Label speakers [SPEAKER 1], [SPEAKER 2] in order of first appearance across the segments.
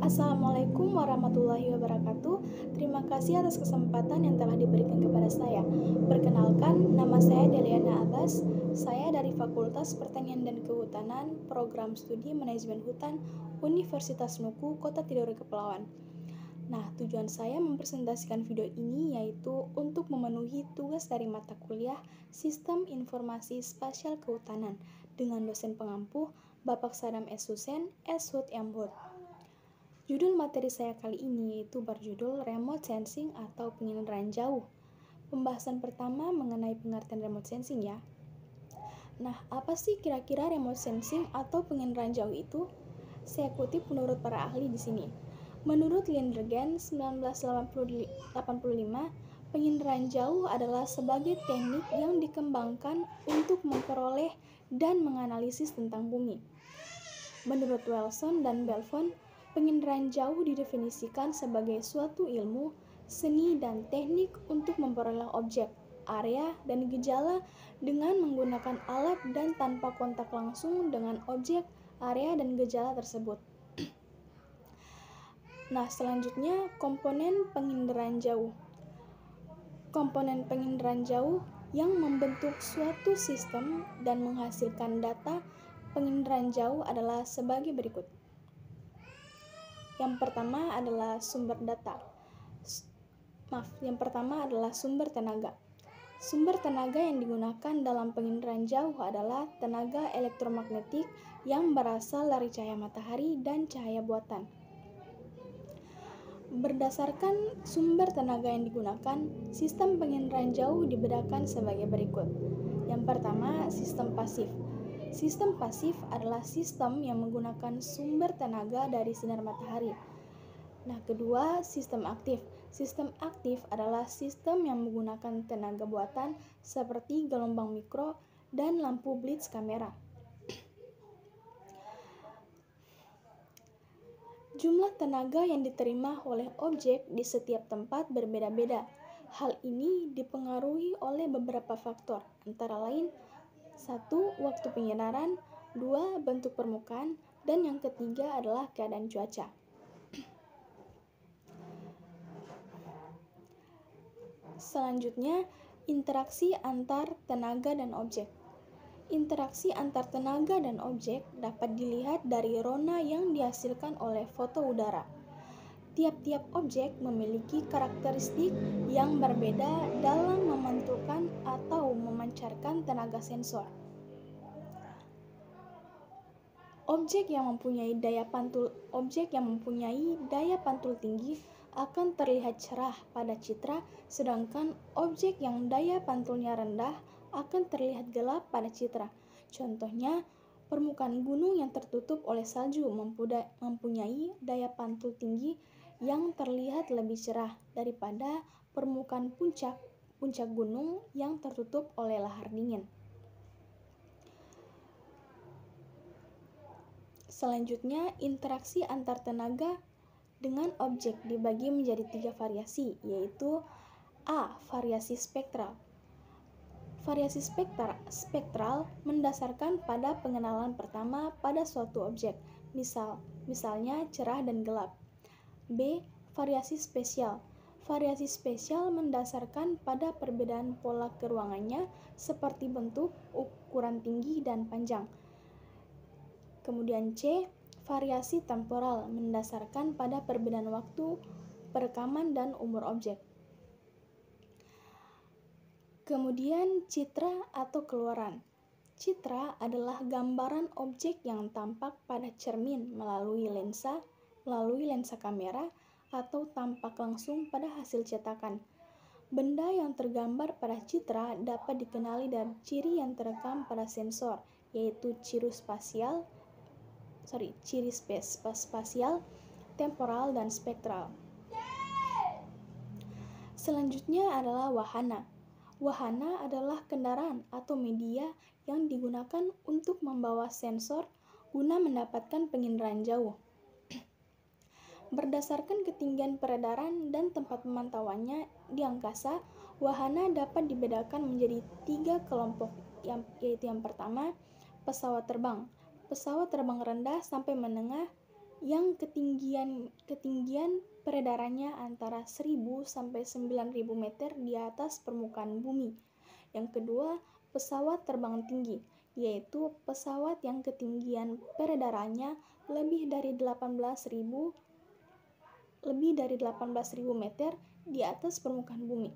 [SPEAKER 1] Assalamualaikum warahmatullahi wabarakatuh. Terima kasih atas kesempatan yang telah diberikan kepada saya. Perkenalkan, nama saya Deliana Abbas. Saya dari Fakultas Pertanian dan Kehutanan, Program Studi Manajemen Hutan, Universitas Nuku, Kota Tidore Kepulauan. Nah, tujuan saya mempresentasikan video ini yaitu untuk memenuhi tugas dari mata kuliah Sistem Informasi Spasial Kehutanan dengan dosen pengampu Bapak Sadam S. Husein, S.Hud M. Hud. Judul materi saya kali ini yaitu berjudul Remote Sensing atau penginderaan jauh. Pembahasan pertama mengenai pengertian remote sensing ya. Nah, apa sih kira-kira remote sensing atau penginderaan jauh itu? Saya kutip menurut para ahli di sini. Menurut Lindgren 1985, penginderaan jauh adalah sebagai teknik yang dikembangkan untuk memperoleh dan menganalisis tentang bumi. Menurut Wilson dan Belfont, penginderaan jauh didefinisikan sebagai suatu ilmu, seni, dan teknik untuk memperoleh objek, area, dan gejala dengan menggunakan alat dan tanpa kontak langsung dengan objek, area, dan gejala tersebut. Nah, selanjutnya komponen penginderaan jauh. Komponen penginderaan jauh yang membentuk suatu sistem dan menghasilkan data penginderaan jauh adalah sebagai berikut. Yang pertama adalah sumber tenaga. Sumber tenaga yang digunakan dalam penginderaan jauh adalah tenaga elektromagnetik yang berasal dari cahaya matahari dan cahaya buatan. Berdasarkan sumber tenaga yang digunakan, sistem penginderaan jauh dibedakan sebagai berikut. Yang pertama, sistem pasif. Sistem pasif adalah sistem yang menggunakan sumber tenaga dari sinar matahari. Nah, kedua, sistem aktif. Sistem aktif adalah sistem yang menggunakan tenaga buatan seperti gelombang mikro dan lampu blitz kamera. Jumlah tenaga yang diterima oleh objek di setiap tempat berbeda-beda. Hal ini dipengaruhi oleh beberapa faktor, antara lain 1. Waktu penyinaran, 2. Bentuk permukaan, dan yang ketiga adalah keadaan cuaca. Selanjutnya, interaksi antar tenaga dan objek. Interaksi antar tenaga dan objek dapat dilihat dari rona yang dihasilkan oleh foto udara. Tiap-tiap objek memiliki karakteristik yang berbeda dalam memantulkan atau memancarkan tenaga sensor. Objek yang mempunyai daya pantul tinggi akan terlihat cerah pada citra, sedangkan objek yang daya pantulnya rendah akan terlihat gelap pada citra. Contohnya, permukaan gunung yang tertutup oleh salju mempunyai daya pantul tinggi yang terlihat lebih cerah daripada permukaan puncak gunung yang tertutup oleh lahar dingin. Selanjutnya, interaksi antar tenaga dengan objek dibagi menjadi 3 variasi, yaitu A. Variasi spektral. Variasi spektral mendasarkan pada pengenalan pertama pada suatu objek, misalnya cerah dan gelap. B. Variasi spesial. Variasi spesial mendasarkan pada perbedaan pola keruangannya seperti bentuk, ukuran tinggi, dan panjang. Kemudian C. Variasi temporal mendasarkan pada perbedaan waktu, perekaman, dan umur objek. Kemudian citra atau keluaran. Citra adalah gambaran objek yang tampak pada cermin melalui lensa kamera atau tampak langsung pada hasil cetakan. Benda yang tergambar pada citra dapat dikenali dari ciri yang terekam pada sensor, yaitu ciri spasial, temporal, dan spektral. Selanjutnya adalah wahana. Wahana adalah kendaraan atau media yang digunakan untuk membawa sensor guna mendapatkan penginderaan jauh. Berdasarkan ketinggian peredaran dan tempat pemantauannya di angkasa, wahana dapat dibedakan menjadi 3 kelompok, yaitu yang pertama, pesawat terbang rendah sampai menengah yang ketinggian peredarannya antara 1000 sampai 9000 meter di atas permukaan bumi. Yang kedua, pesawat terbang tinggi, yaitu pesawat yang ketinggian peredarannya lebih dari 18.000 meter di atas permukaan bumi.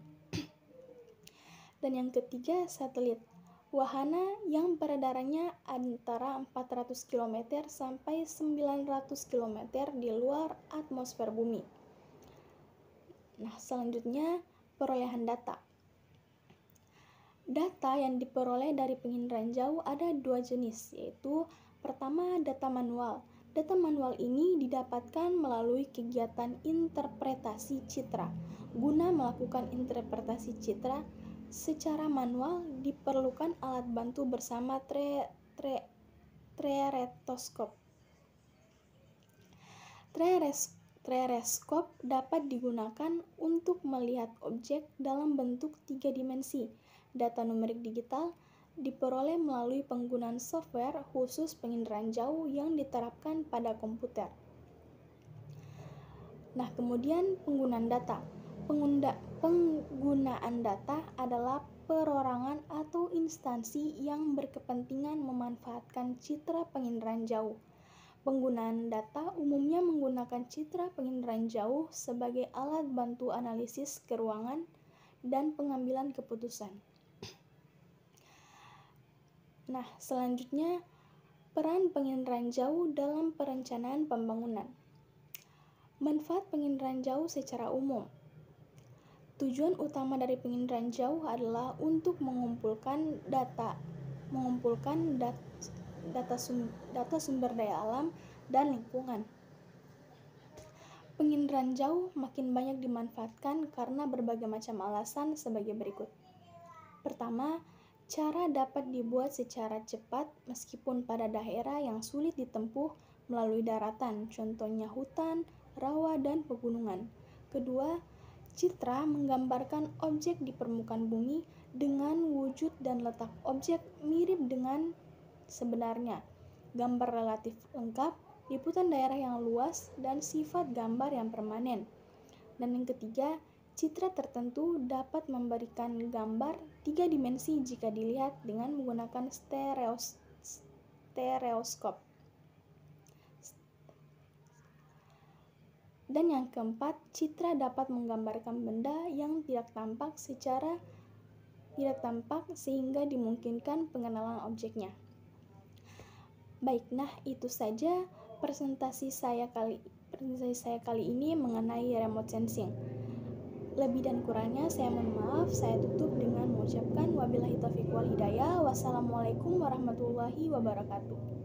[SPEAKER 1] Dan yang ketiga, satelit, wahana yang peredarannya antara 400 km sampai 900 km di luar atmosfer bumi. Nah, selanjutnya perolehan data. Data yang diperoleh dari penginderaan jauh ada dua jenis, yaitu pertama data manual. Data manual ini didapatkan melalui kegiatan interpretasi citra. Guna melakukan interpretasi citra secara manual diperlukan alat bantu bersama stereoskop. Stereoskop dapat digunakan untuk melihat objek dalam bentuk 3 dimensi. Data numerik digital diperoleh melalui penggunaan software khusus penginderaan jauh yang diterapkan pada komputer. Nah, kemudian penggunaan data. Penggunaan data adalah perorangan atau instansi yang berkepentingan memanfaatkan citra penginderaan jauh. Penggunaan data umumnya menggunakan citra penginderaan jauh sebagai alat bantu analisis keruangan dan pengambilan keputusan. Nah, selanjutnya peran penginderaan jauh dalam perencanaan pembangunan. Manfaat penginderaan jauh secara umum. Tujuan utama dari penginderaan jauh adalah untuk mengumpulkan data sumber daya alam dan lingkungan. Penginderaan jauh makin banyak dimanfaatkan karena berbagai macam alasan sebagai berikut. Pertama, cara dapat dibuat secara cepat meskipun pada daerah yang sulit ditempuh melalui daratan, contohnya hutan, rawa, dan pegunungan. Kedua, citra menggambarkan objek di permukaan bumi dengan wujud dan letak objek mirip dengan sebenarnya, gambar relatif lengkap, liputan daerah yang luas, dan sifat gambar yang permanen. Dan yang ketiga, citra tertentu dapat memberikan gambar 3 dimensi jika dilihat dengan menggunakan stereoskop. Dan yang keempat, citra dapat menggambarkan benda yang tidak tampak sehingga dimungkinkan pengenalan objeknya. Baik, nah itu saja presentasi saya kali ini mengenai remote sensing. Lebih dan kurangnya saya mohon maaf. Saya tutup dengan mengucapkan wabillahi taufiq wal hidayah. Wassalamualaikum warahmatullahi wabarakatuh.